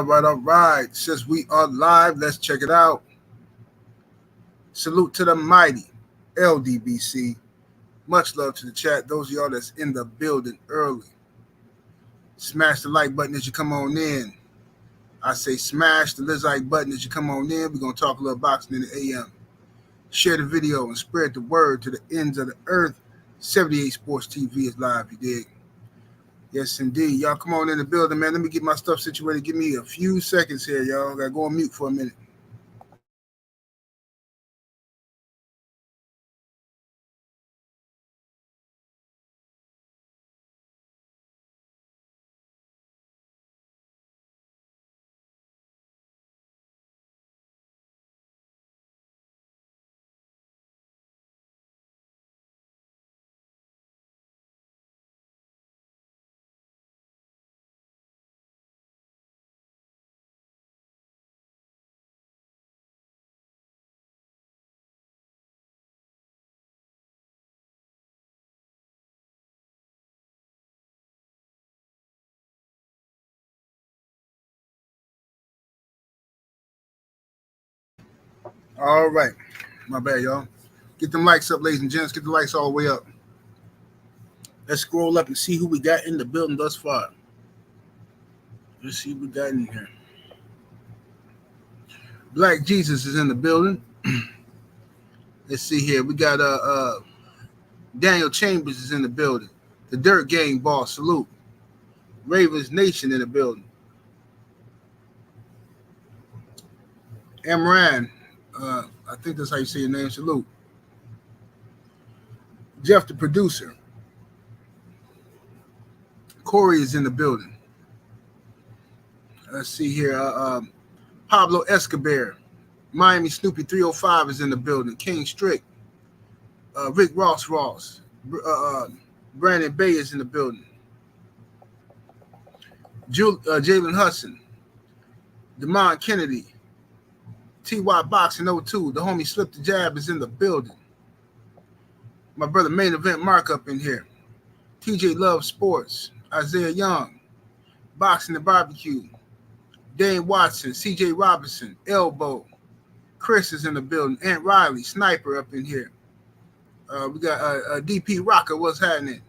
All right. Since we are live, let's check it out. Salute to the mighty LDBC. Much love to the chat. Those of y'all that's in the building early. Smash the like button as you come on in. I say smash the like button as you come on in. We're going to talk a little boxing in the AM. Share the video and spread the word to the ends of the earth. 78 Sports TV is live, you dig? Yes, indeed. Y'all come on in the building, man. Let me get my stuff situated. Give me a few seconds here, y'all. Got to go on mute for a minute. All right. My bad, y'all. Get them likes up, ladies and gents. Get the likes all the way up. Let's scroll up and see who we got in the building thus far. Let's see who we got in here. Black Jesus is in the building. Let's see here. We got Daniel Chambers is in the building. The Dirt Gang boss, salute. Ravens Nation in the building. Amran, I think that's how you say your name, salute. Jeff the producer. Corey is in the building. Let's see here. Pablo Escobar. Miami Snoopy 305 is in the building. King Strick. Rick Ross. Brandon Bay is in the building. Jalen Hudson. Demond Kennedy. T.Y. Boxing 02. The homie Slip the Jab is in the building. My brother Main Event Mark up in here. TJ Love Sports. Isaiah Young. Boxing and Barbecue. Dane Watson. CJ Robinson. Elbow. Chris is in the building. Aunt Riley. Sniper up in here. We got DP Rocker. What's happening?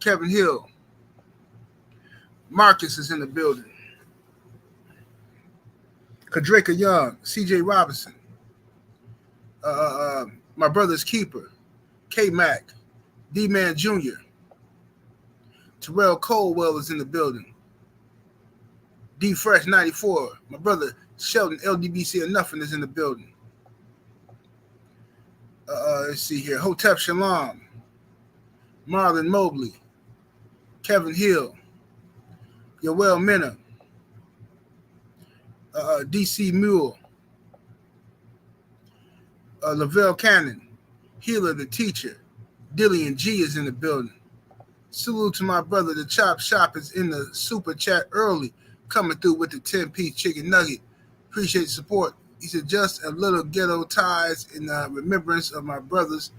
Kevin Hill. Marcus is in the building. Kadrika Young. CJ Robinson. My brother's keeper. K-Mac. D-Man Jr. Terrell Colwell is in the building. D Fresh 94. My brother Sheldon LDBC or Nothing is in the building. Let's see here. Hotep Shalom. Marlon Mobley. Kevin Hill. Yoel Minna. DC Mule. Lavelle Cannon. Healer the Teacher. Dillian G is in the building. Salute to my brother. The Chop Shop is in the super chat early. Coming through with the 10-piece chicken nugget. Appreciate the support. He said, just a little ghetto ties in remembrance of my brothers.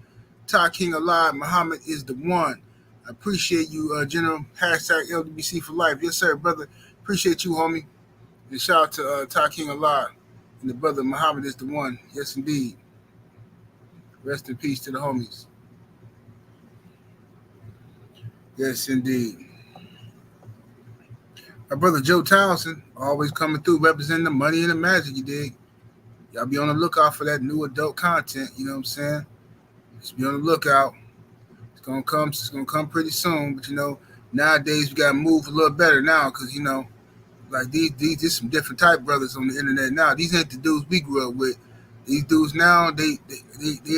Ta King alive. Muhammad is the one. I appreciate you, General. Hashtag LDBC for life. Yes, sir, brother. Appreciate you, homie. And shout out to Ta King alive. And the brother Muhammad is the one. Yes, indeed. Rest in peace to the homies. Yes, indeed. My brother Joe Townsend, always coming through, representing the money and the magic, you dig? Y'all be on the lookout for that new adult content, you know what I'm saying? Just be on the lookout. It's gonna come pretty soon, but you know, nowadays we gotta move a little better now, because you know, like these some different type brothers on the internet now. These ain't the dudes we grew up with. These dudes now, they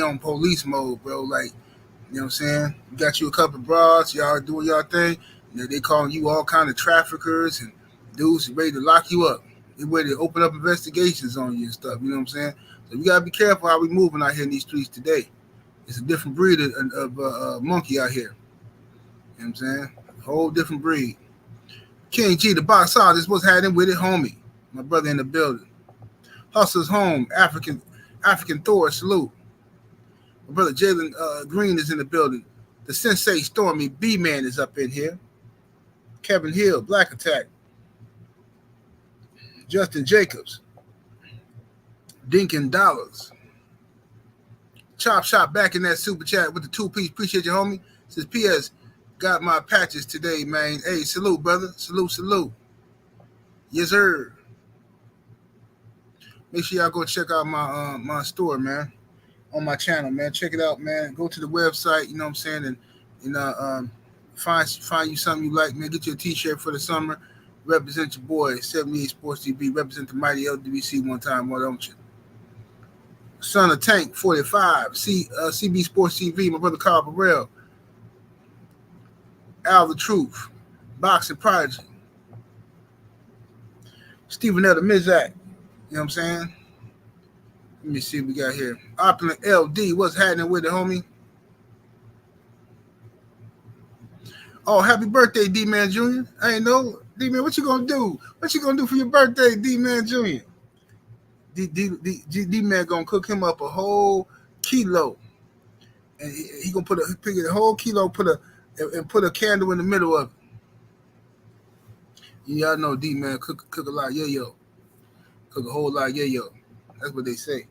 on police mode, bro. Like, you know what I'm saying? You got you a couple of broads, y'all doing y'all thing. They calling you all kind of traffickers and dudes ready to lock you up. They're ready to open up investigations on you and stuff. You know what I'm saying? So we got to be careful how we moving out here in these streets today. It's a different breed of monkey out here. You know what I'm saying? A whole different breed. King G, the box artist, what's happening with it, homie? My brother in the building. Hustler's home, African Thor, salute. My brother Jalen Green is in the building. The Sensei Stormy B-Man is up in here. Kevin Hill, Black Attack. Justin Jacobs, Dinkin Dollars, Chop Shop back in that super chat with the 2-piece. Appreciate you, homie. Says P.S. Got my patches today, man. Hey, salute, brother. Salute. Yes, sir. Make sure y'all go check out my my store, man, on my channel, man. Check it out, man. Go to the website, you know what I'm saying, and find you something you like, man. Get you a t-shirt for the summer. Represent your boy, 78 Sports TV. Represent the mighty LDBC one time, why don't you? Son of Tank 45, CB Sports TV, my brother Carl Burrell, Al the Truth, Boxing Prodigy, Stephen L. the Mizak, you know what I'm saying? Let me see what we got here. Opulent LD, what's happening with it, homie? Oh, happy birthday, D-Man Jr. I ain't know. D-Man, what you gonna do? What you gonna do for your birthday, D-Man Jr.? D-Man gonna cook him up a whole kilo. And he gonna pick a whole kilo, put a candle in the middle of it. Y'all know D-Man cook a lot of yayo. Cook a whole lot of yayo. That's what they say.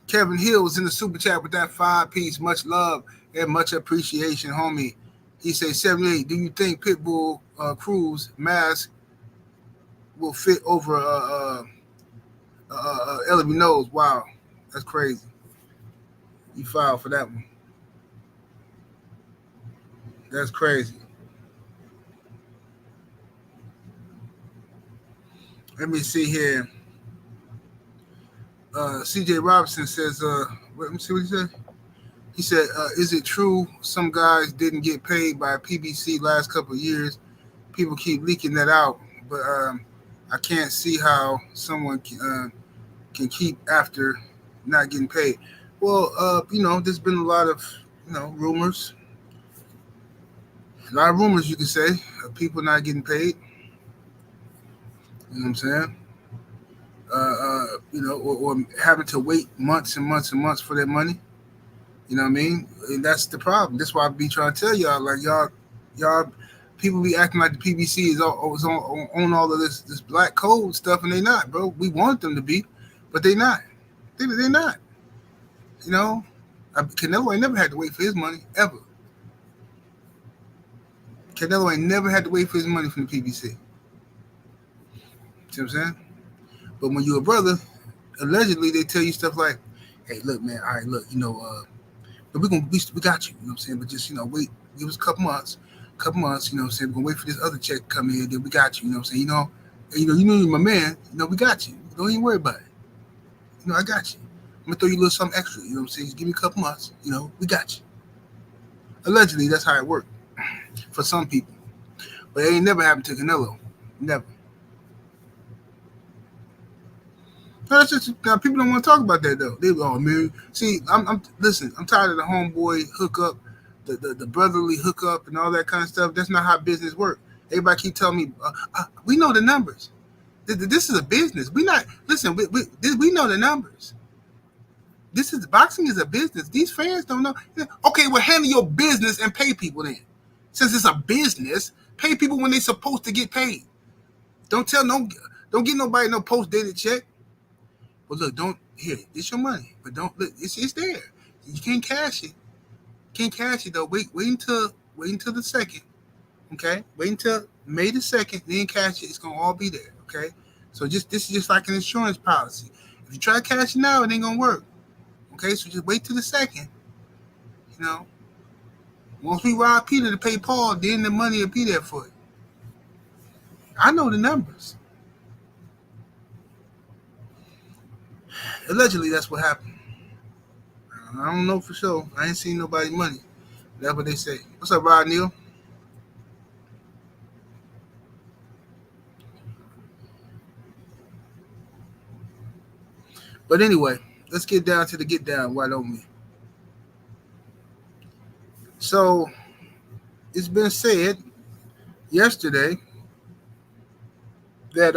Kevin Hill was in the super chat with that 5-piece. Much love and much appreciation, homie. He said, 78, do you think Pitbull Cruz mask will fit over LB nose? Wow, that's crazy. You filed for that one. That's crazy. Let me see here. CJ Robinson says, let me see what he said. He said, is it true some guys didn't get paid by PBC last couple of years? People keep leaking that out, but I can't see how someone can keep after not getting paid. Well, there's been a lot of, rumors. A lot of rumors, you can say, of people not getting paid. You know what I'm saying? Or having to wait months and months and months for their money. You know what I mean? And that's the problem. That's why I be trying to tell y'all, like y'all people be acting like the PBC is on all of this black code stuff, and they not, bro. We want them to be, but they not. They're not. Canelo ain't never had to wait for his money, ever. Canelo ain't never had to wait for his money from the PBC. See what I'm saying? But when you're a brother, allegedly they tell you stuff like, hey, look, man, all right, look, but we got you, you know what I'm saying? But just, wait, give us a couple months, you know what I'm saying? We're gonna wait for this other check to come in, then we got you, you know what I'm saying? You know you're my man, we got you. Don't even worry about it. I got you. I'm gonna throw you a little something extra, you know what I'm saying? Just give me a couple months, we got you. Allegedly, that's how it worked for some people. But it ain't never happened to Canelo. Never. Now, people don't want to talk about that though. They go, oh, man. See, listen. I'm tired of the homeboy hookup, the brotherly hookup, and all that kind of stuff. That's not how business works. Everybody keep telling me, we know the numbers. This is a business. We know the numbers. Boxing is a business. These fans don't know. Okay, well, handle your business and pay people then. Since it's a business, pay people when they're supposed to get paid. Don't get nobody no post-dated check. Well, look, it's your money, but don't look. It's there. You can't cash it. Can't cash it though. Wait until the 2nd. Okay, wait until May the 2nd, then cash it. It's gonna all be there. Okay, so this is just like an insurance policy. If you try to cash it now, it ain't gonna work. Okay, so just wait till the 2nd. Once we rob Peter to pay Paul, then the money will be there for you. I know the numbers. Allegedly, that's what happened. I don't know for sure. I ain't seen nobody money. That's what they say. What's up, Rod Neal? But anyway, let's get down to the get down. Why don't we? So, it's been said yesterday that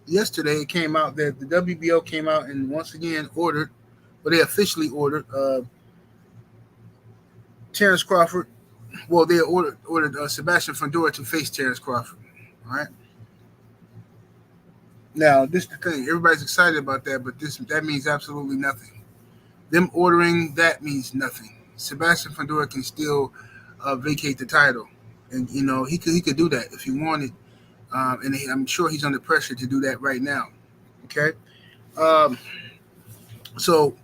yesterday it came out that the WBO came out and once again ordered, they officially ordered Terrence Crawford. Well, they ordered Sebastian Fundora to face Terrence Crawford. All right. Now, this is the thing. Everybody's excited about that, but that means absolutely nothing. Them ordering that means nothing. Sebastian Fundora can still vacate the title, and he could do that if he wanted. And I'm sure he's under pressure to do that right now. Okay. Um, so,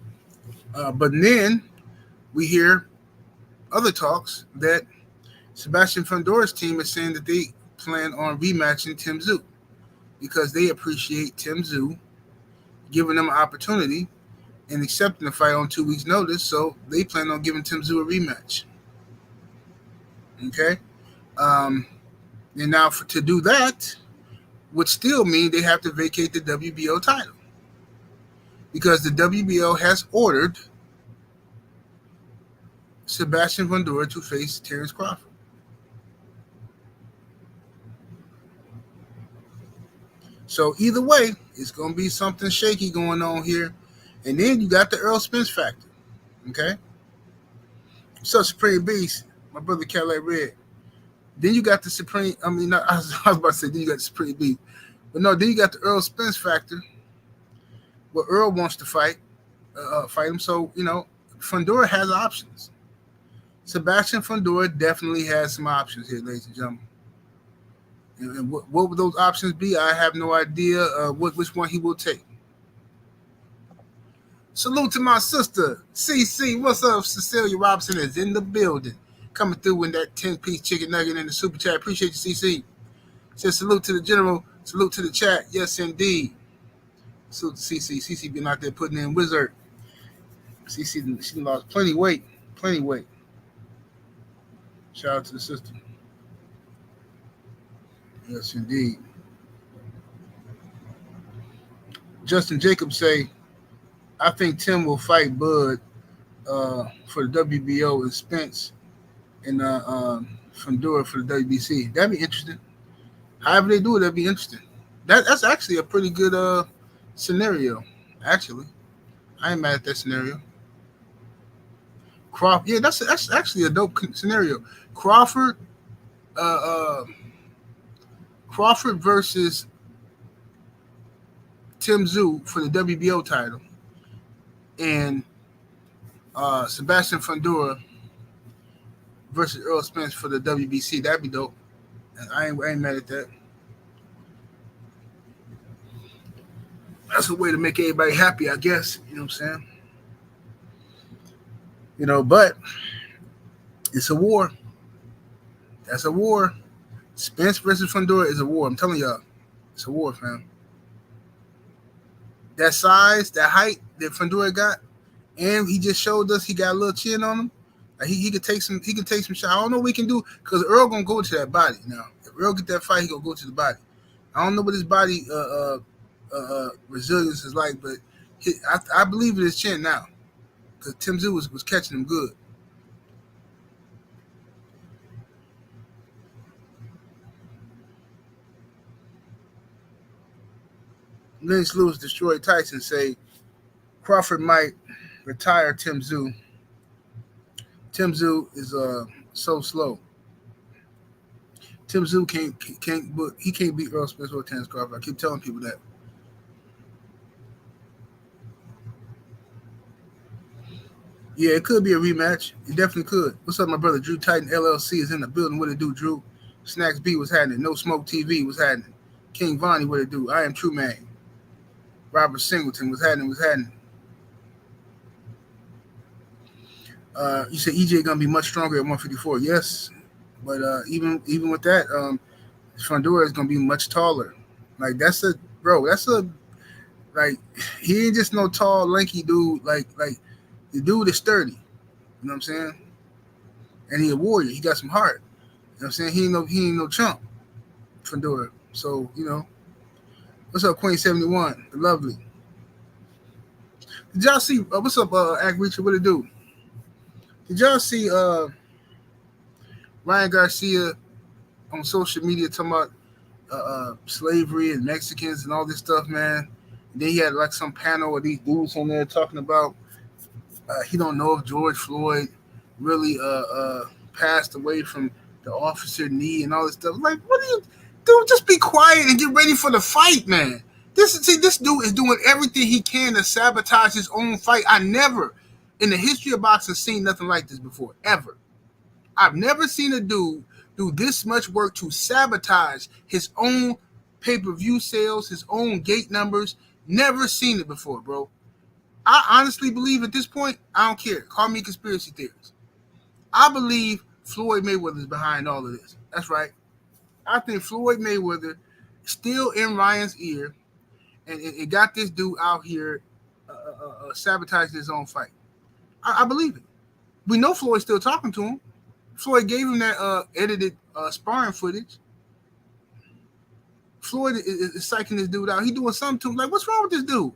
but then we hear other talks that Sebastian Fundora's team is saying that they plan on rematching Tim Tszyu because they appreciate Tim Tszyu giving them an opportunity and accepting the fight on 2 weeks' notice. So they plan on giving Tim Tszyu a rematch. Okay. Um, and now to do that would still mean they have to vacate the WBO title because the WBO has ordered Sebastian Fundora to face Terence Crawford. So either way, it's going to be something shaky going on here. And then you got the Earl Spence factor. Okay? What's up, Supreme Beast? My brother Cadillac Red. Then you got the Supreme, I was about to say then you got the Supreme Beast. But no, then you got the Earl Spence factor where Earl wants to fight him. So, Fundora has options. Sebastian Fundora definitely has some options here, ladies and gentlemen. And what would those options be? I have no idea which one he will take. Salute to my sister, CC. What's up? Cecilia Robinson is in the building. Coming through in that 10-piece chicken nugget in the super chat. Appreciate you, CC. Says salute to the general. Salute to the chat. Yes, indeed. Salute to CC. CC been out there putting in wizard. CC, she lost plenty weight. Plenty weight. Shout out to the sister. Yes, indeed. Justin Jacobs say, I think Tim will fight Bud for the WBO and Spence and Fundora for the WBC. That'd be interesting. However they do it, that'd be interesting. That's actually a pretty good scenario, actually. I ain't mad at that scenario. Crawford, yeah, that's actually a dope scenario. Crawford versus Tim Tszyu for the WBO title, and Sebastian Fundora versus Earl Spence for the WBC. That'd be dope. I ain't mad at that. That's a way to make everybody happy, I guess. You know what I'm saying? But it's a war. That's a war. Spence versus Fundora is a war. I'm telling y'all. It's a war, fam. That size, that height that Fundora got, and he just showed us he got a little chin on him. Like he could take some shots. I don't know what we can do because Earl gonna go to that body now. If Earl get that fight, he gonna go to the body. I don't know what his body resilience is like, but I believe in his chin now because Tim Tszyu was catching him good. Lennox Lewis destroyed Tyson. Say Crawford might retire Tim Tszyu. Tim Tszyu is so slow. Tim Tszyu can't beat Earl Spence or Terence Crawford. I keep telling people that. Yeah, it could be a rematch. It definitely could. What's up, my brother? Drew Titan LLC is in the building. What it do, Drew? Snacks B was happening. No Smoke TV was happening. King Vonnie, what it do? I am True Man. Robert Singleton was happening. You said EJ gonna be much stronger at 154. Yes, but even with that, Fundora is gonna be much taller. Like he ain't just no tall, lanky dude. Like the dude is sturdy. You know what I'm saying? And he a warrior. He got some heart. You know what I'm saying? He ain't no chump. Fundora. So what's up, Queen 71? The lovely. Did y'all see? What's up, Act Reacher? What it do? Did y'all see Ryan Garcia on social media talking about slavery and Mexicans and all this stuff, man? And then he had like some panel of these dudes on there talking about he don't know if George Floyd really passed away from the officer knee and all this stuff. Like, what do you do? Just be quiet and get ready for the fight, man. This dude is doing everything he can to sabotage his own fight. I never, in the history of boxing, seen nothing like this before, ever. I've never seen a dude do this much work to sabotage his own pay-per-view sales, his own gate numbers. Never seen it before, bro. I honestly believe at this point, I don't care. Call me conspiracy theorist. I believe Floyd Mayweather is behind all of this. That's right. I think Floyd Mayweather still in Ryan's ear, and it got this dude out here sabotaging his own fight. I believe it. We know Floyd's still talking to him. Floyd gave him that edited sparring footage. Floyd is psyching this dude out. He doing something to him. Like, what's wrong with this dude?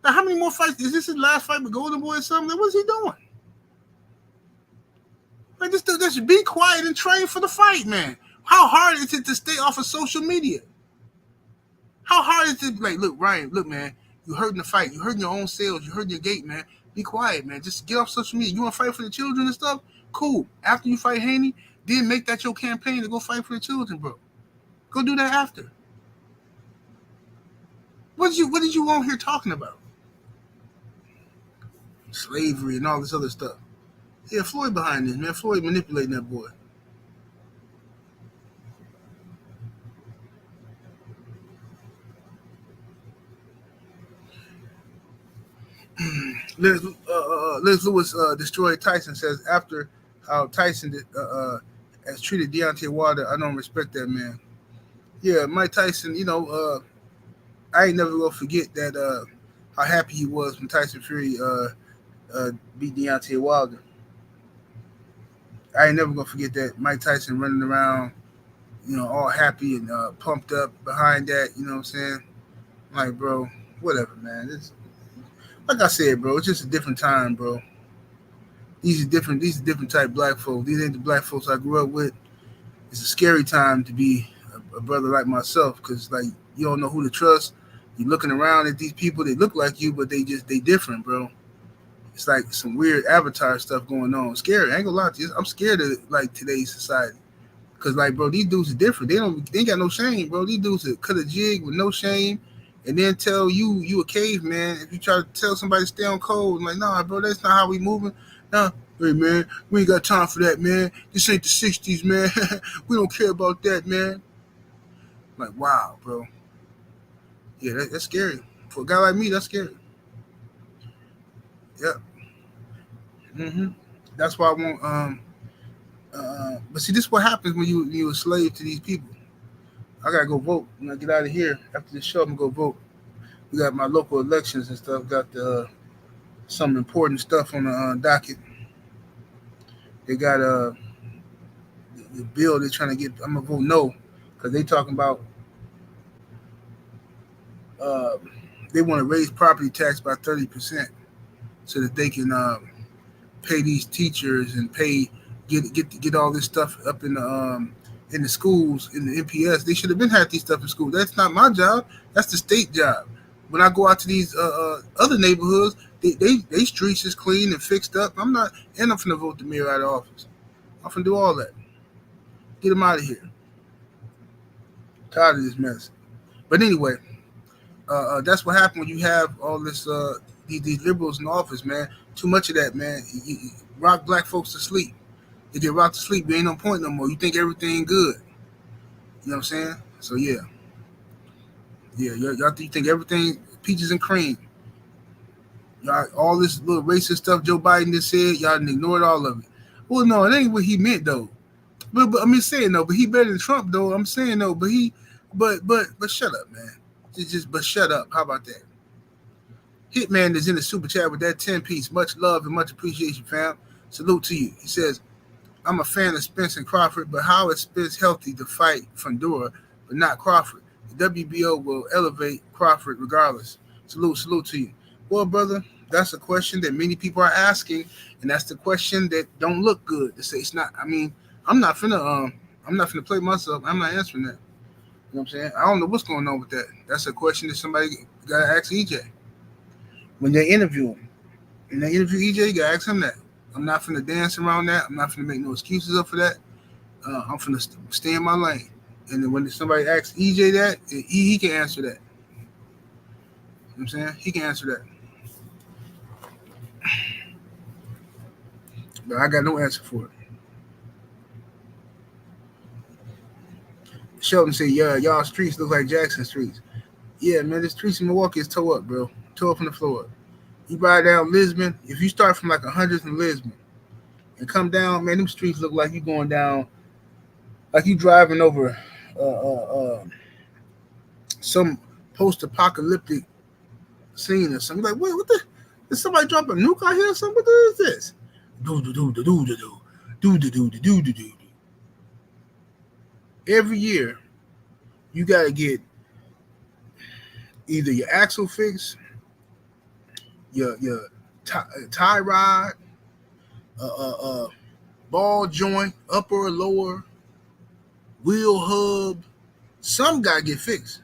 Now, how many more fights? Is this his last fight with Golden Boy or something? Like, what's he doing? Like, this dude just be quiet and train for the fight, man. How hard is it to stay off of social media? How hard is it? Like, look, Ryan, look, man, you hurting the fight. You hurting your own sales. You hurting your gate, man. Be quiet, man. Just get off social media. You want to fight for the children and stuff? Cool. After you fight Haney, then make that your campaign to go fight for the children, bro. Go do that after. What did you want here talking about? Slavery and all this other stuff. Yeah, Floyd behind this, man. Floyd manipulating that boy. Liz Lewis destroyed Tyson, says after how Tyson has treated Deontay Wilder, I don't respect that man. Yeah, Mike Tyson, I ain't never gonna forget that how happy he was when Tyson Fury beat Deontay Wilder. I ain't never gonna forget that. Mike Tyson running around, all happy and pumped up behind that. You know what I'm saying? Like, bro, whatever, man. It's, like I said, bro, it's just a different time, bro. These are different type black folks. These ain't the black folks I grew up with. It's a scary time to be a brother like myself, because like you don't know who to trust. You're looking around at these people, they look like you, but they different, bro. It's like some weird avatar stuff going on. Scary. I ain't gonna lie to you. I'm scared of like today's society. Cause like, bro, these dudes are different. They ain't got no shame, bro. These dudes are cut a jig with no shame, and then tell you a caveman. If you try to tell somebody to stay on code, I'm like, nah, bro, that's not how we moving. Nah, hey man, we ain't got time for that, man. This ain't the 60s, man. We don't care about that, man. I'm like, wow, bro. Yeah, that's scary. For a guy like me, that's scary. Yeah. That's why I want but see, this is what happens when you're a slave to these people. I gotta go vote. When I get out of here after this show, I'm gonna go vote. We got my local elections and stuff. Got some important stuff on the docket. They got the bill they're trying to get. I'm gonna vote no because they talking about they want to raise property tax by 30% so that they can pay these teachers and get all this stuff up in the schools, in the MPS. They should have been had these stuff in school. That's not my job. That's the state job. When I go out to these other neighborhoods, they streets is clean and fixed up. I'm finna vote the mayor out of office. I'm finna do all that. Get him out of here. Tired of this mess. But anyway, that's what happened when you have all this these liberals in office, man. Too much of that, man. You rock black folks to sleep. They get rocked to sleep. There ain't no point no more. You think everything good. You know what I'm saying? So yeah, y'all think everything peaches and cream. Y'all, all this little racist stuff Joe Biden just said, y'all ignored all of it. Well, no, it ain't what he meant though. But I mean, saying no, but he better than Trump though. I'm saying no, but shut up, man. But shut up. How about that? Hitman is in the super chat with that 10-piece. Much love and much appreciation, fam. Salute to you. He says, I'm a fan of Spence and Crawford, but how is Spence healthy to fight Fundora, but not Crawford? The WBO will elevate Crawford regardless. Salute to you. Well, brother, that's a question that many people are asking, and that's the question that don't look good. To say it's not. I mean, I'm not finna play myself. I'm not answering that. You know what I'm saying? I don't know what's going on with that. That's a question that somebody gotta ask EJ. When they interview him. When they interview EJ, you gotta ask him that. I'm not finna dance around that. I'm not finna make no excuses up for that. I'm finna stay in my lane. And then when somebody asks EJ that, he can answer that. You know what I'm saying? He can answer that. But I got no answer for it. Sheldon said, yeah, y'all streets look like Jackson streets. Yeah, man, the streets in Milwaukee is toe up, bro. Toe up from the floor. You ride down Lisbon, if you start from like 100th in Lisbon and come down, man, them streets look like you going down, like you driving over some post-apocalyptic scene or something. Like, wait, what the? Did somebody drop a nuke out here or something? What is this? Do do do do do do do do do do do do. Every year, you got to get either your axle fixed, your tie rod, ball joint, upper or lower, wheel hub. Some got to get fixed.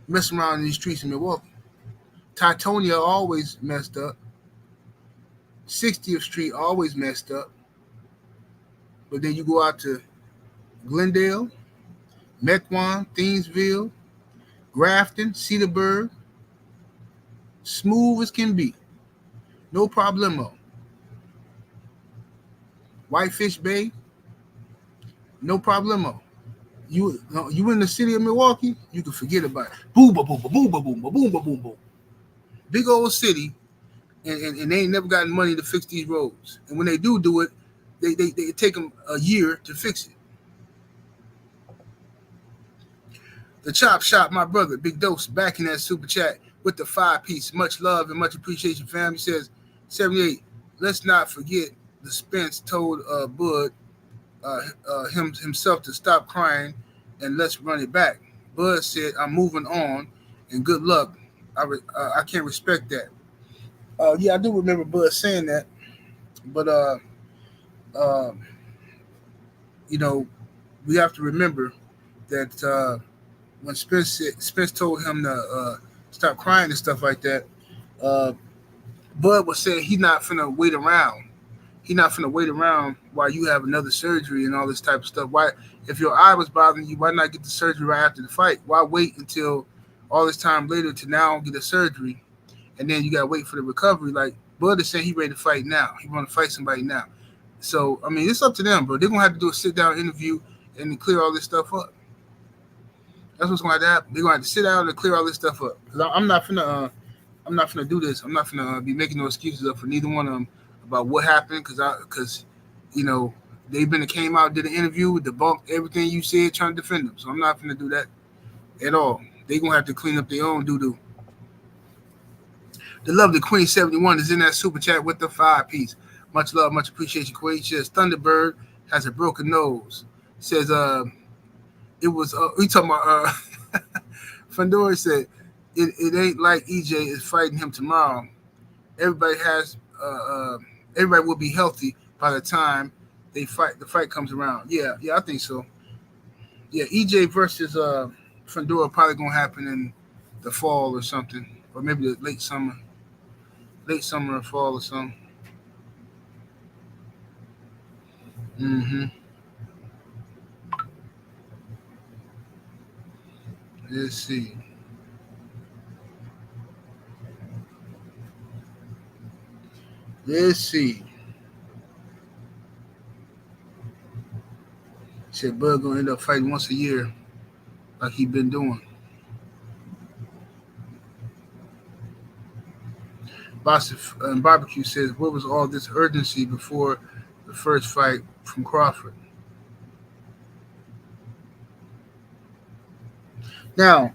Messing around in these streets in Milwaukee. Titonia always messed up. 60th Street always messed up. But then you go out to Glendale, Mequon, Thiensville, Grafton, Cedarburg, smooth as can be. No problemo. Whitefish Bay, no problemo. You in the city of Milwaukee, you can forget about it. Boom, boom, boom, boom, boom, boom, boom, boom, boom, boom. Big old city, and they ain't never gotten money to fix these roads. And when they do it, they take them a year to fix it. The Chop Shop, my brother, Big Dose, back in that super chat with the 5-piece. Much love and much appreciation, fam. He says, 78, let's not forget the Spence told Bud himself to stop crying and let's run it back. Bud said, I'm moving on and good luck. I can't respect that. Yeah, I do remember Bud saying that, but you know, we have to remember that when Spence told him to stop crying and stuff like that, Bud was saying he's not finna wait around. He's not finna wait around while you have another surgery and all this type of stuff. Why, if your eye was bothering you, why not get the surgery right after the fight? Why wait until all this time later to now get a surgery, and then you gotta wait for the recovery? Like Bud is saying, he ready to fight now. He want to fight somebody now. So I mean, it's up to them, bro. They're gonna have to do a sit down interview and clear all this stuff up. That's what's gonna have to happen. They're gonna have to sit down and clear all this stuff up. Cause I'm not finna do this. I'm not finna be making no excuses up for neither one of them about what happened. Cause you know, they've came out, did an interview, debunked everything you said, trying to defend them. So I'm not finna do that at all. They're gonna have to clean up their own doo-doo. The lovely Queen 71 is in that super chat with the 5-piece. Much love, much appreciation, Queen. She says Thunderbird has a broken nose. Says it was we talking about Fundora said it ain't like EJ is fighting him tomorrow. Everybody will be healthy by the time the fight comes around. Yeah, I think so. Yeah, EJ versus Fundora probably gonna happen in the fall or something, or maybe the late summer or fall or something. Let's see. Said Bud gonna end up fighting once a year, like he been doing. Bossif and Barbecue says, "What was all this urgency before the first fight from Crawford?" Now,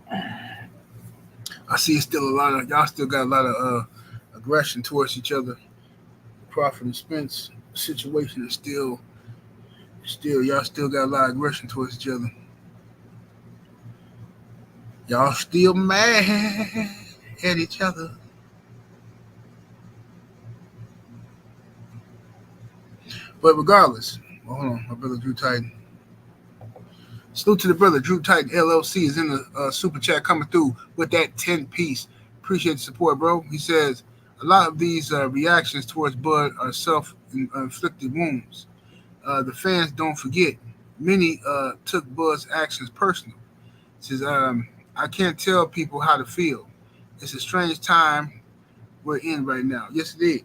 I see it's still y'all still got a lot of aggression towards each other. Crawford and Spence situation is still y'all still got a lot of aggression towards each other. Y'all still mad at each other. But regardless, hold on, my brother Drew Titan. Salute to the brother Drew Titan LLC is in the super chat coming through with that 10-piece. Appreciate the support, bro. He says a lot of these reactions towards Bud are self-inflicted wounds. The fans don't forget. Many took Bud's actions personal. He says, I can't tell people how to feel. It's a strange time we're in right now. Yes, it is.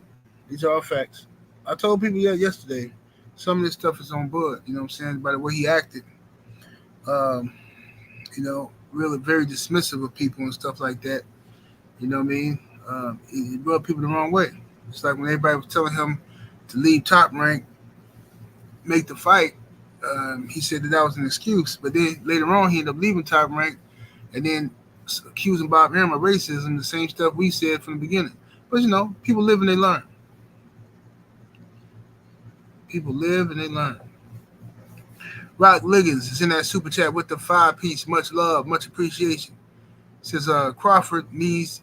These are all facts. I told people yesterday, some of this stuff is on Bud. You know what I'm saying? By the way he acted, um, really very dismissive of people and stuff like that. You know what I mean? It rubbed people the wrong way. It's like when everybody was telling him to leave Top Rank, make the fight. He said that was an excuse, but then later on he ended up leaving Top Rank and then accusing Bob Arum of racism, the same stuff we said from the beginning. But people live and they learn. People live and they learn. Rock Liggins is in that super chat with the 5-piece. Much love, much appreciation. Says Crawford needs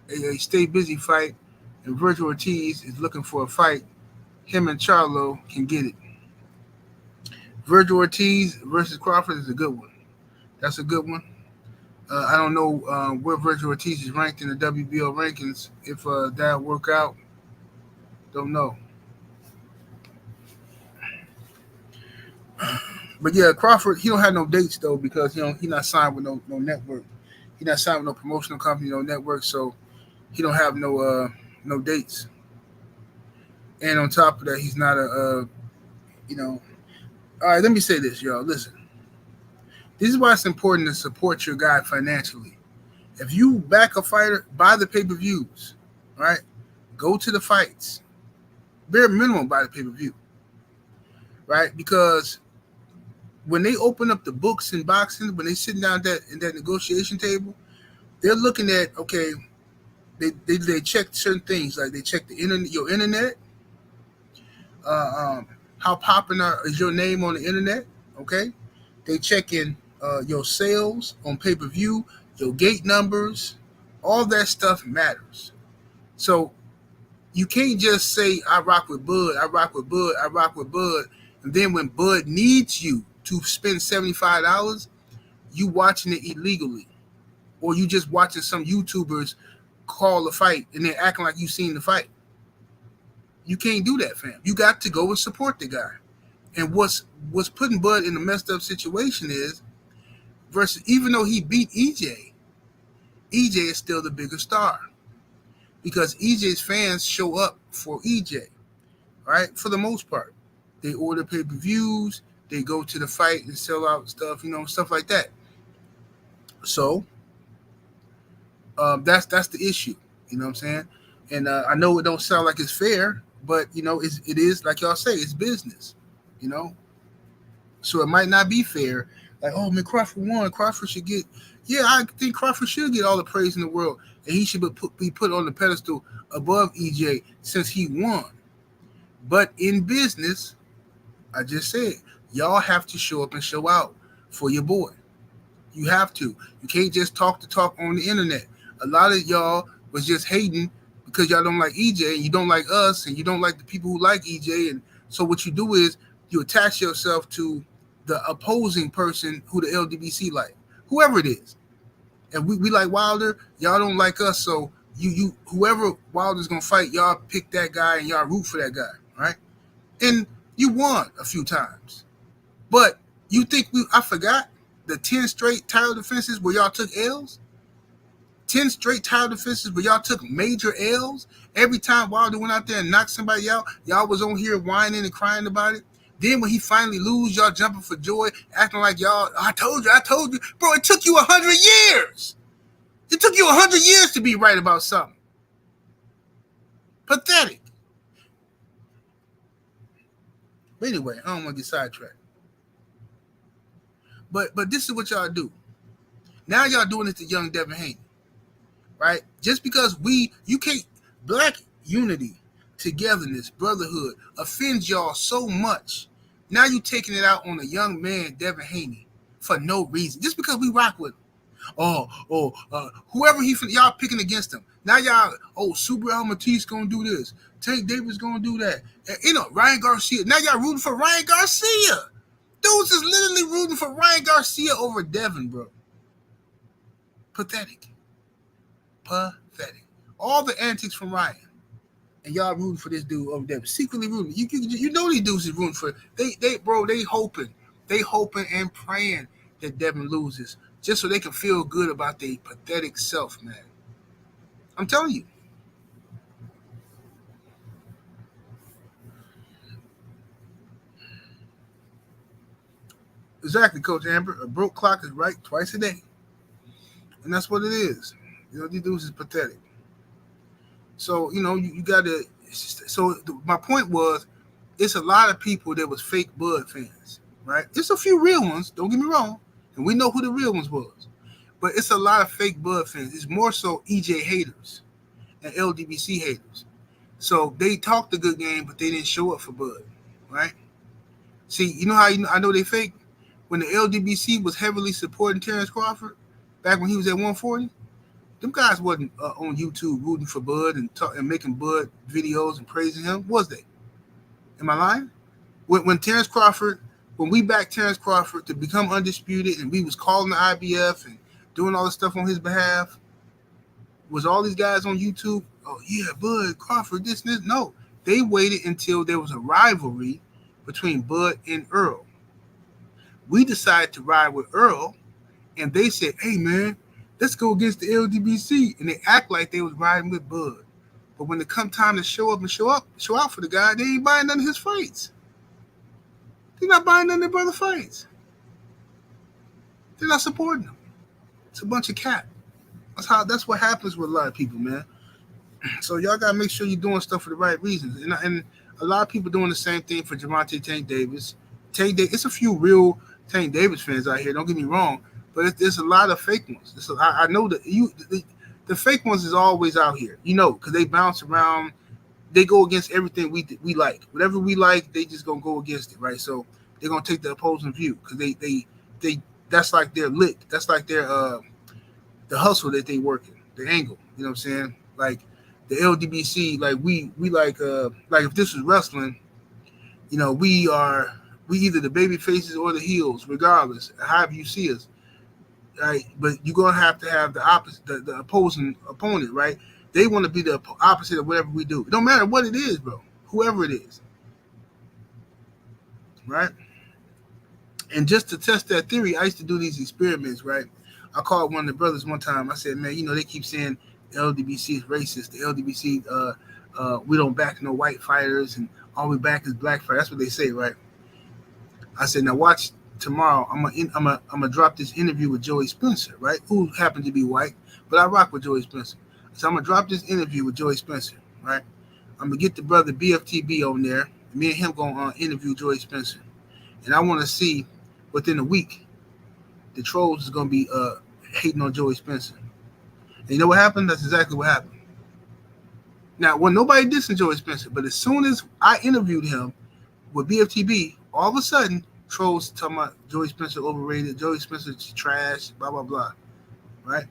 a stay busy fight, and Virgil Ortiz is looking for a fight. Him and Charlo can get it. Virgil Ortiz versus Crawford is a good one. That's a good one. I don't know where Virgil Ortiz is ranked in the WBO rankings. If that'll work out, don't know. But yeah, Crawford, he don't have no dates though because he not signed with no network. He not signed with no promotional company, no network, so he don't have no dates. And on top of that, he's not a All right, let me say this, y'all. Listen, this is why it's important to support your guy financially. If you back a fighter, buy the pay-per-views, right? Go to the fights. Bare minimum, buy the pay-per-view, right? Because when they open up the books in boxing, when they sit down in that negotiation table, they're looking at, okay, they check certain things, like they check the internet, your internet, how popular is your name on the internet, okay? They check in your sales on pay-per-view, your gate numbers, all that stuff matters. So you can't just say, I rock with Bud, I rock with Bud, I rock with Bud, and then when Bud needs you to spend $75, you watching it illegally. Or you just watching some YouTubers call a fight and they're acting like you seen the fight. You can't do that, fam. You got to go and support the guy. And what's putting Bud in a messed up situation is, versus even though he beat EJ is still the bigger star. Because EJ's fans show up for EJ, right? For the most part. They order pay-per-views, they go to the fight and sell out stuff, stuff like that. So that's the issue, you know what I'm saying? And I know it don't sound like it's fair, but it is, like y'all say, it's business, So it might not be fair. Like, oh man, Crawford won. Crawford should get. Yeah, I think Crawford should get all the praise in the world, and he should be put on the pedestal above EJ since he won. But in business, I just said, y'all have to show up and show out for your boy. You have to. You can't just talk the talk on the internet. A lot of y'all was just hating because y'all don't like EJ and you don't like us and you don't like the people who like EJ. And so what you do is you attach yourself to the opposing person who the LDBC like, whoever it is. And we like Wilder, y'all don't like us, so you whoever Wilder's gonna fight, y'all pick that guy and y'all root for that guy, right? And you won a few times. But you think I forgot the 10 straight title defenses where y'all took L's? 10 straight title defenses where y'all took major L's? Every time Wilder went out there and knocked somebody out, y'all was on here whining and crying about it. Then when he finally lose, y'all jumping for joy, acting like y'all, I told you. Bro, it took you 100 years. It took you 100 years to be right about something. Pathetic. But anyway, I don't want to get sidetracked. But this is what y'all do. Now y'all doing it to young Devin Haney, right? Just because you can't, black unity, togetherness, brotherhood offends y'all so much. Now you taking it out on a young man, Devin Haney, for no reason. Just because we rock with him. Whoever y'all picking against him. Now y'all, Super Almatis gonna do this. Tank Davis gonna do that. And, Ryan Garcia. Now y'all rooting for Ryan Garcia. Dudes is literally rooting for Ryan Garcia over Devin, bro. Pathetic. All the antics from Ryan. And y'all rooting for this dude over Devin. Secretly rooting. You know these dudes is rooting for. They hoping. They hoping and praying that Devin loses. Just so they can feel good about their pathetic self, man. I'm telling you. Exactly, Coach Amber. A broke clock is right twice a day. And that's what it is. These dudes is pathetic. So, you got to. So, my point was, it's a lot of people that was fake Bud fans, right? It's a few real ones, don't get me wrong. And we know who the real ones was. But it's a lot of fake Bud fans. It's more so EJ haters and LDBC haters. So they talked a good game, but they didn't show up for Bud, right? See, you know how I know they fake? When the LDBC was heavily supporting Terrence Crawford back when he was at 140, them guys wasn't on YouTube rooting for Bud and making Bud videos and praising him, was they? Am I lying? When Terrence Crawford, when we backed Terrence Crawford to become undisputed and we was calling the IBF and doing all this stuff on his behalf, was all these guys on YouTube? Oh yeah, Bud, Crawford, this and this. No, they waited until there was a rivalry between Bud and Earl. We decided to ride with Earl, and they said, "Hey man, let's go against the LDBC," and they act like they was riding with Bud. But when it come time to show out for the guy, they ain't buying none of his fights. They're not buying none of their brother fights. They're not supporting them. It's a bunch of cat. That's what happens with a lot of people, man. So y'all gotta make sure you're doing stuff for the right reasons. And a lot of people doing the same thing for Gervonta Tank Davis. It's a few real Tank Davis fans out here. Don't get me wrong, but there's a lot of fake ones. I know that the fake ones is always out here. Because they bounce around. They go against everything we like. Whatever we like, they just gonna go against it, right? So they're gonna take the opposing view because they that's like their lick. That's like their the hustle that they working, the angle. You know what I'm saying? Like the LDBC, like we like if this was wrestling, we either the baby faces or the heels, regardless, however you see us. Right? But you're gonna have to have the opposite, the opposing opponent, right? They want to be the opposite of whatever we do. It don't matter what it is, bro. Whoever it is, right? And just to test that theory, I used to do these experiments, right? I called one of the brothers one time. I said, man, they keep saying LDBC is racist. The LDBC, we don't back no white fighters, and all we back is black fighters. That's what they say, right? I said, now watch tomorrow. I'm gonna drop this interview with Joey Spencer, right? Who happened to be white, but I rock with Joey Spencer. So I'm gonna drop this interview with Joey Spencer, right? I'm gonna get the brother BFTB on there. Me and him gonna interview Joey Spencer, and I want to see within a week the trolls is gonna be hating on Joey Spencer. And you know what happened? That's exactly what happened. Now, when nobody dissing Joey Spencer, but as soon as I interviewed him with BFTB, all of a sudden trolls talking about Joey Spencer overrated, Joey Spencer's trash, blah blah blah, right?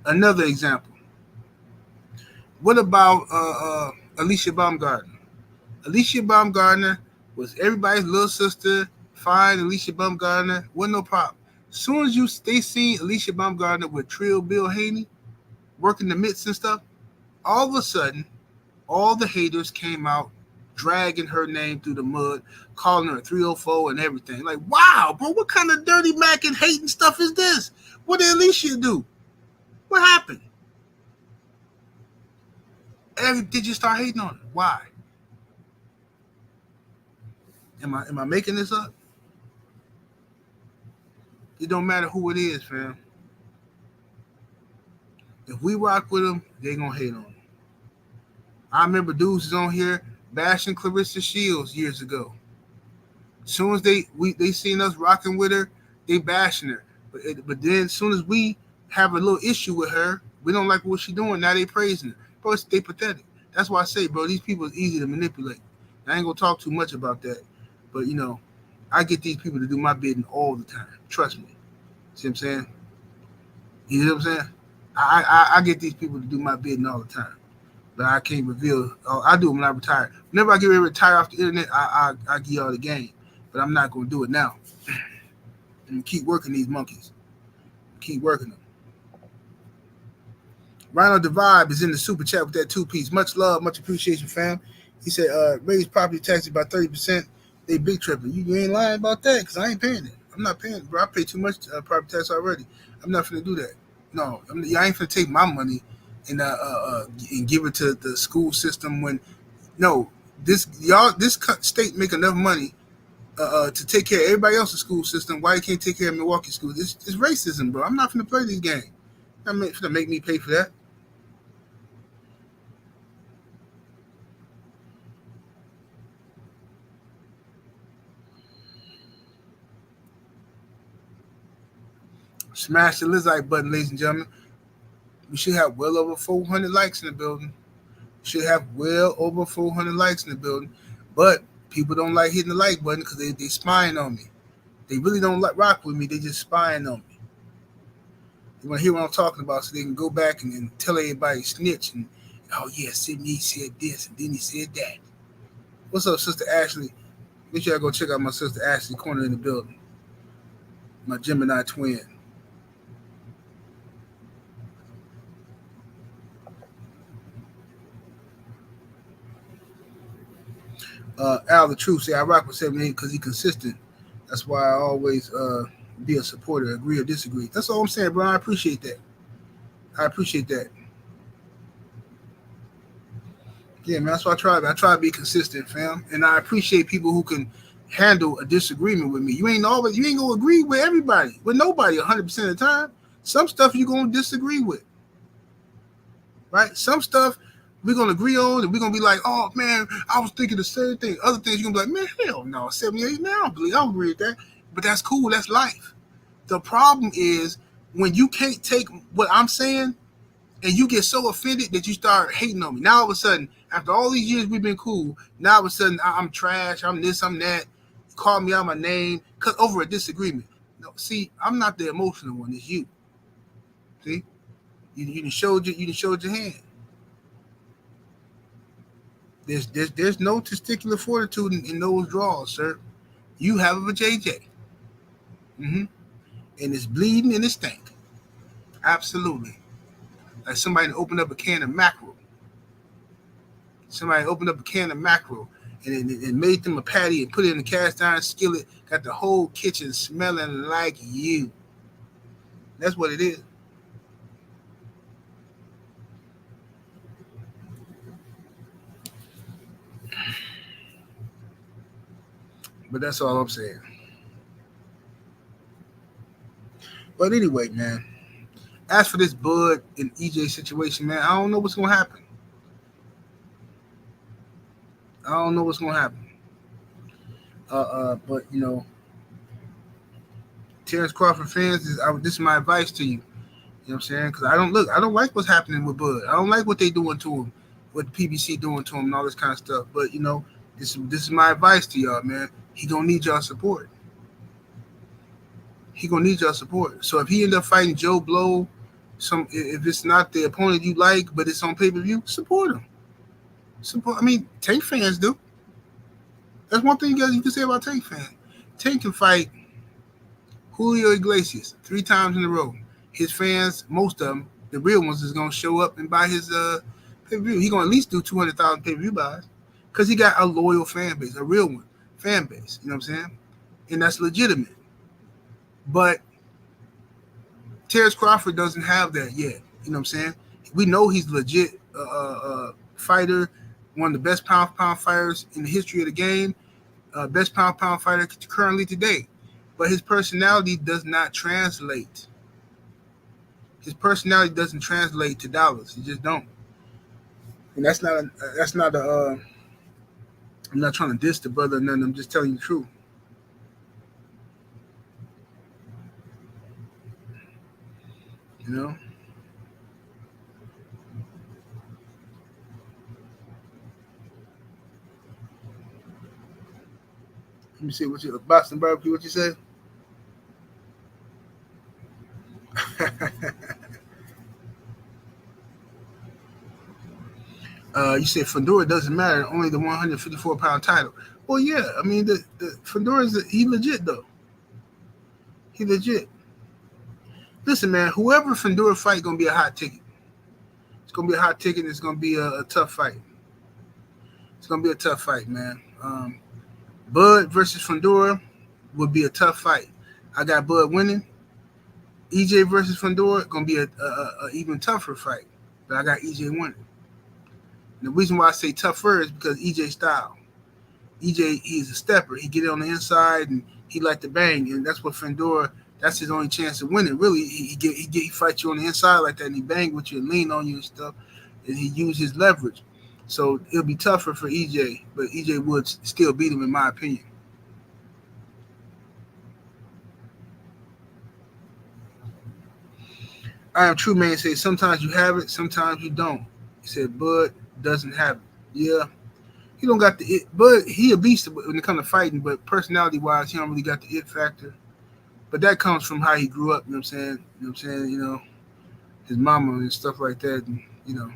Another example. What about Alicia Baumgartner? Alicia Baumgartner was everybody's little sister. Fine, Alicia Baumgartner, wasn't no problem. As soon as they seen Alicia Baumgartner with Trill Bill Haney working the mitts and stuff, all of a sudden, all the haters came out dragging her name through the mud, calling her a 304 and everything. Like, wow, bro, what kind of dirty Mac and hating stuff is this? What did Alicia do? What happened? Did you start hating on her? Why? Am I making this up? It don't matter who it is, fam. If we rock with them, they gonna hate on them. I remember dudes was on here bashing Clarissa Shields years ago. As soon as they seen us rocking with her, they bashing her. But then as soon as we have a little issue with her, we don't like what she doing. Now they praising her. Bro, they pathetic. That's why I say, bro, these people is easy to manipulate. I ain't gonna talk too much about that, but I get these people to do my bidding all the time. Trust me. See what I'm saying? You know what I'm saying? I get these people to do my bidding all the time, but I can't reveal. I do it when I retire. Whenever I get ready to retire off the internet, I give y'all the game, but I'm not gonna do it now. And keep working these monkeys. Keep working them. Rhino the Vibe is in the super chat with that 2-piece. Much love, much appreciation, fam. He said, raise property taxes by 30%. They big tripping. You ain't lying about that because I ain't paying it. I'm not paying it, bro. I pay too much property tax already. I'm not finna do that. No, I ain't finna take my money and give it to the school system when no, this state make enough money to take care of everybody else's school system. Why you can't take care of Milwaukee school? It's racism, bro. I'm not finna play this game. I'm not finna make me pay for that. Smash the like button, ladies and gentlemen. We should have well over 400 likes in the building. We should have well over 400 likes in the building. But people don't like hitting the like button because they spying on me. They really don't like rock with me. They just spying on me. They want to hear what I'm talking about so they can go back and tell everybody snitch. And, oh, yeah, Sidney said this and then he said that. What's up, Sister Ashley? Make sure I go check out my Sister Ashley corner in the building. My Gemini twin. Al the Truth say I rock with 78 because he's consistent. That's why I always be a supporter, agree or disagree. That's all I'm saying, bro. I appreciate that. Yeah, man. That's what I try. I try to be consistent, fam. And I appreciate people who can handle a disagreement with me. You ain't gonna agree with everybody, with nobody 100% of the time. Some stuff you're gonna disagree with. Right? Some stuff we're gonna agree on, and we're gonna be like, "Oh man, I was thinking the same thing." Other things you're gonna be like, "Man, hell no, 78, man, I don't agree with that." But that's cool. That's life. The problem is when you can't take what I'm saying, and you get so offended that you start hating on me. Now all of a sudden, after all these years we've been cool, now all of a sudden I'm trash. I'm this. I'm that. You call me out my name because over a disagreement. No, see, I'm not the emotional one. It's you. See, you done showed your hand. There's no testicular fortitude in those draws, sir. You have a JJ. And it's bleeding and it stink. Absolutely. Like somebody opened up a can of mackerel. And made them a patty and put it in the cast iron skillet. Got the whole kitchen smelling like you. That's what it is. But that's all I'm saying. But anyway, man, as for this Bud and EJ situation, man, I don't know what's going to happen. But, you know, Terrence Crawford fans, this is my advice to you. You know what I'm saying? Because I don't like what's happening with Bud. I don't like what they doing to him, what the PBC doing to him and all this kind of stuff. But, you know, this is my advice to y'all, man. He going to need y'all support. So if he end up fighting Joe Blow, if it's not the opponent you like, but it's on pay-per-view, support him. Tank fans do. That's one thing you can say about Tank fans. Tank can fight Julio Iglesias 3 times in a row. His fans, most of them, the real ones, is going to show up and buy his pay-per-view. He's going to at least do 200,000 pay-per-view buys because he got a loyal fan base, a real one fan base. You know what I'm saying? And that's legitimate. But Terrence Crawford doesn't have that yet. You know what I'm saying? We know he's legit fighter, one of the best pound-for-pound fighters in the history of the game, best pound-for-pound fighter currently today. But his personality does not translate. His personality doesn't translate to dollars. It just don't. And that's not I'm not trying to diss the brother or nothing. I'm just telling you the truth. You know? Let me see what you Boston barbecue. What you say? You said Fundora doesn't matter. Only the 154-pound title. Well, yeah. I mean, the Fundora he legit though. He legit. Listen, man. Whoever Fundora fight gonna be a hot ticket. It's gonna be a hot ticket. And it's gonna be a tough fight. It's gonna be a tough fight, man. Bud versus Fundora would be a tough fight. I got Bud winning. EJ versus Fundora gonna be a even tougher fight, but I got EJ winning. And the reason why I say tougher is because EJ style. EJ, he's a stepper. He get it on the inside and he like to bang, and that's what Fundora. That's his only chance of winning. Really, he fight you on the inside like that, and he bang with you and lean on you and stuff, and he use his leverage. So it'll be tougher for EJ, but EJ would still beat him in my opinion. I am true man say sometimes you have it, sometimes you don't. He said Bud doesn't have it. Yeah, he don't got the it, but he a beast when it comes to fighting, but personality wise, he don't really got the it factor. But that comes from how he grew up, you know what I'm saying? You know what I'm saying? You know, his mama and stuff like that, and, you know,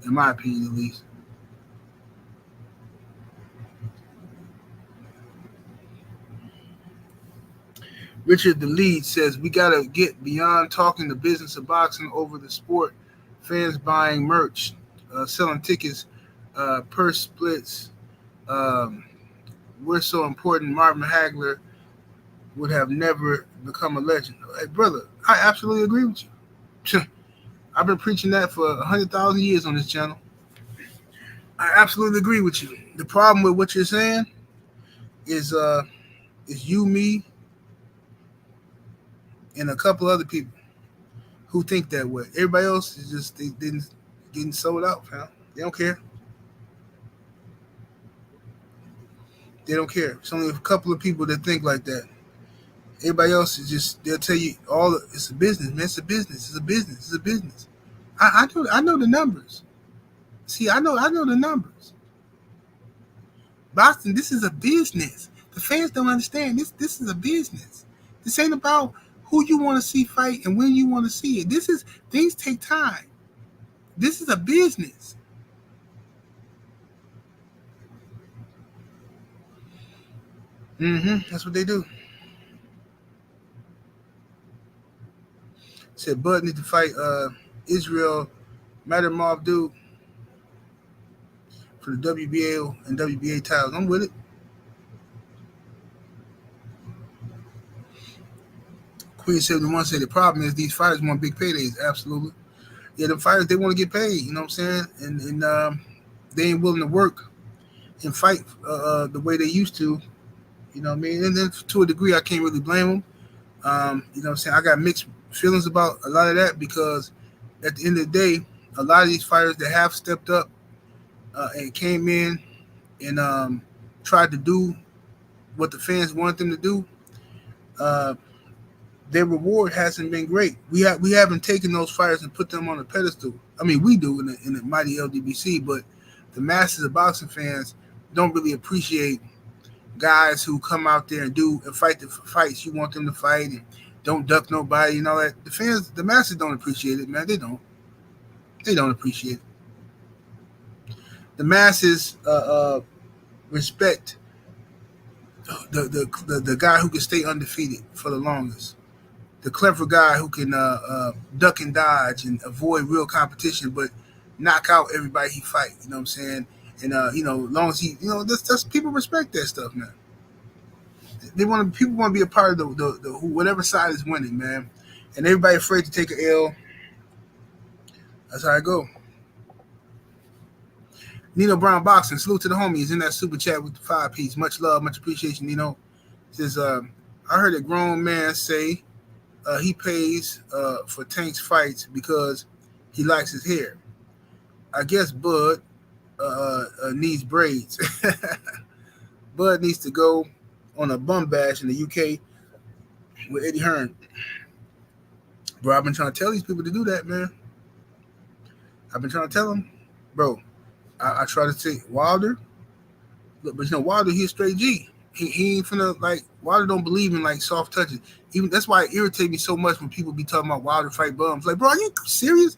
in my opinion at least. Richard the lead says we gotta get beyond talking the business of boxing over the sport. Fans buying merch, selling tickets, purse splits. Um, we're so important. Marvin Hagler would have never become a legend. Hey, brother, I absolutely agree with you. I've been preaching that for 100,000 years on this channel. I absolutely agree with you. The problem with what you're saying is you, me, and a couple other people who think that way. Everybody else is just they didn't getting sold out, fam. They don't care. They don't care. It's only a couple of people that think like that. Everybody else is just they'll tell you all it's a business, man. It's a business. It's a business. It's a business. I know the numbers. See, I know the numbers. Boxing, this is a business. The fans don't understand this. This is a business. This ain't about who you want to see fight and when you want to see it. This is things take time. This is a business. That's what they do. Said Bud need to fight Israel Madrimov dude for the WBA and WBA titles. I'm with it. Queen 71 said the problem is these fighters want big paydays. Absolutely. Yeah, the fighters they want to get paid. You know what I'm saying? And they ain't willing to work and fight the way they used to. You know what I mean? And then to a degree, I can't really blame them. You know what I'm saying? I got mixed feelings about a lot of that because at the end of the day, a lot of these fighters that have stepped up and came in and tried to do what the fans want them to do, their reward hasn't been great. We haven't taken those fighters and put them on a pedestal. I mean, we do in the mighty LDBC, but the masses of boxing fans don't really appreciate guys who come out there and do and fight the fights you want them to fight and don't duck nobody and all that. The fans, the masses don't appreciate it, man. They don't. They don't appreciate it. The masses respect the guy who can stay undefeated for the longest. The clever guy who can duck and dodge and avoid real competition, but knock out everybody he fight. You know what I'm saying? And you know, as long as he, you know, that's people respect that stuff, man. People want to be a part of the whatever side is winning, man. And everybody afraid to take an L. That's how I go. Nino Brown Boxing, salute to the homies in that super chat with the 5-piece. Much love, much appreciation, Nino. Says, I heard a grown man say he pays for Tank's fights because he likes his hair. I guess Bud needs braids. Bud needs to go on a bum bash in the UK with Eddie Hearn. Bro, I've been trying to tell these people to do that, man. I've been trying to tell them, bro. I try to say Wilder, look, but you know Wilder, he's a straight G. He ain't finna like Wilder don't believe in like soft touches. Even that's why it irritates me so much when people be talking about Wilder fight bums. Like, bro, are you serious?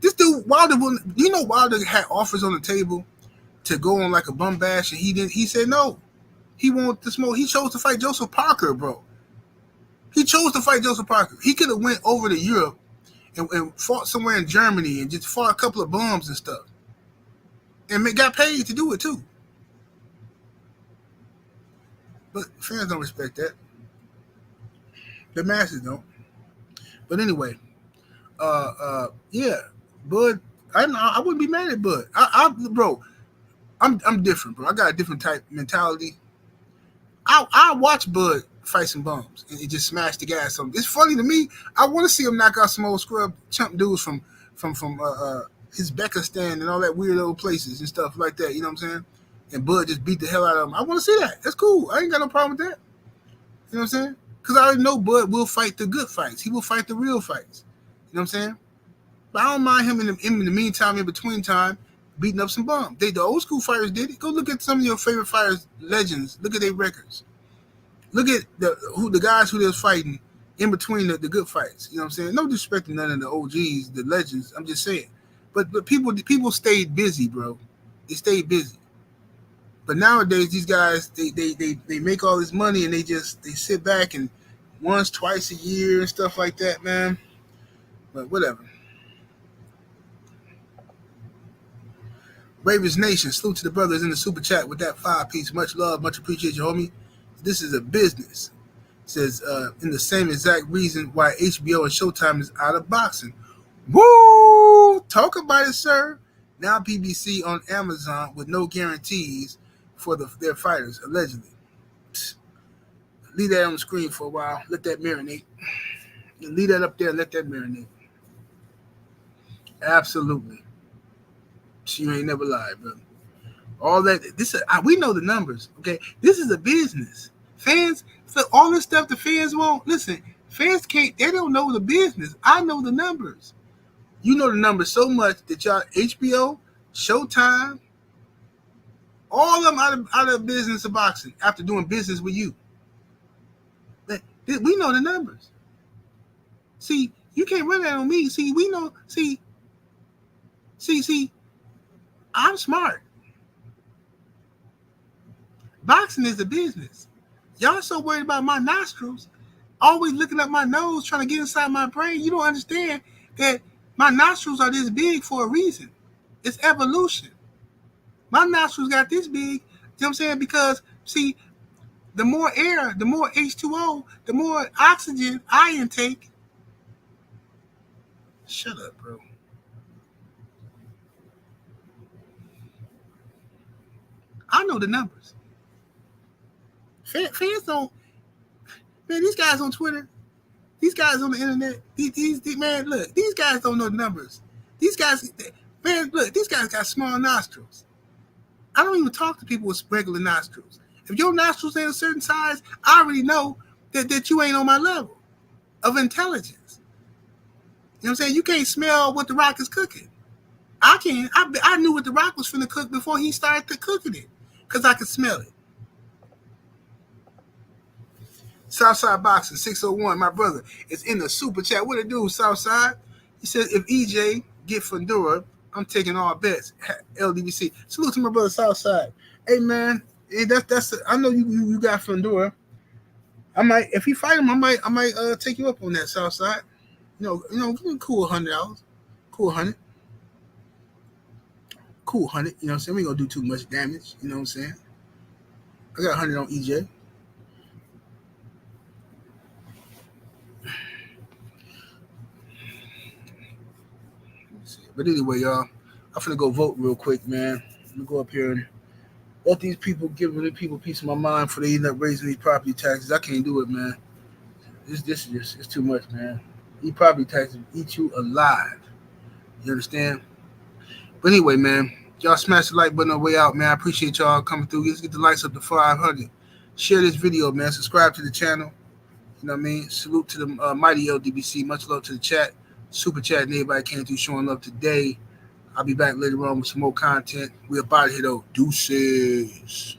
This dude Wilder, you know Wilder had offers on the table to go on like a bum bash, and he didn't. He said no. He wanted to smoke. He chose to fight Joseph Parker, bro. He chose to fight Joseph Parker. He could have went over to Europe and fought somewhere in Germany and just fought a couple of bums and stuff. And got paid to do it too. But fans don't respect that. The masses don't. But anyway, yeah, Bud. I wouldn't be mad at Bud. Bro, I'm different, bro. I got a different type mentality. I watch Bud fight some bums and just smash the gas on him. It's funny to me. I want to see him knock out some old scrub chump dudes from Uzbekistan and all that weird old places and stuff like that. You know what I'm saying? And Bud just beat the hell out of him. I want to see that. That's cool. I ain't got no problem with that. You know what I'm saying? Because I already know Bud will fight the good fights. He will fight the real fights. You know what I'm saying? But I don't mind him in the meantime, in between time, beating up some bums. The old school fighters did it. Go look at some of your favorite fighters, legends. Look at their records. Look at the guys who they was fighting in between the good fights. You know what I'm saying? No disrespect to none of the OGs, the legends. I'm just saying. But people stayed busy, bro. They stayed busy. But nowadays, these guys, they make all this money and they sit back and once, twice a year and stuff like that, man. But whatever. Ravens Nation, salute to the brothers in the super chat with that 5-piece. Much love, much appreciate you, homie. This is a business. It says, in the same exact reason why HBO and Showtime is out of boxing. Woo! Talk about it, sir. Now BBC on Amazon with no guarantees for their fighters, allegedly. Psst. Leave that on the screen for a while. Let that marinate. Leave that up there and let that marinate. Absolutely. You ain't never lied, bro. All that we know the numbers, okay? This is a business. Fans, for all this stuff the fans won't listen. Fans can't. They don't know the business. I know the numbers. You know the numbers so much that y'all HBO, Showtime, all of them out of business of boxing after doing business with you. We know the numbers. See, you can't run that on me. See, we know. See. I'm smart. Boxing is a business. Y'all so worried about my nostrils, always looking up my nose, trying to get inside my brain. You don't understand that my nostrils are this big for a reason. It's evolution. My nostrils got this big, you know what I'm saying? Because, see, the more air, the more H2O, the more oxygen I intake. Shut up, bro. I know the numbers. Fans don't. Man, these guys on Twitter, these guys on the internet, man, look, these guys don't know the numbers. These guys, man, look, these guys got small nostrils. I don't even talk to people with regular nostrils. If your nostrils ain't a certain size, I already know that you ain't on my level of intelligence. You know what I'm saying? You can't smell what the Rock is cooking. I can. I knew what the Rock was finna cook before he started cooking it. Because I could smell it. Southside Boxing 601, my brother, is in the super chat. What it do, Southside? He says, if EJ get Fundora, I'm taking all bets. LDBC. Salute to my brother Southside. Hey, man, that's I know you got Fundora. I might, if he fight him, I might take you up on that, Southside. You know, cool $100. Cool 100. Cool 100, you know what I'm saying? We ain't gonna do too much damage, you know what I'm saying? I got 100 on EJ. But anyway, y'all, I'm finna go vote real quick, man. I'm gonna go up here and let these people give the people a piece of my mind before they end up raising these property taxes. I can't do it, man. This is just, it's too much, man. These property taxes eat you alive. You understand? But anyway, man, y'all smash the like button on the way out, man. I appreciate y'all coming through. Let's get the likes up to 500. Share this video, man. Subscribe to the channel. You know what I mean? Salute to the mighty LDBC. Much love to the chat. Super chat and everybody came through showing love today. I'll be back later on with some more content. We're about to hit though. Deuces.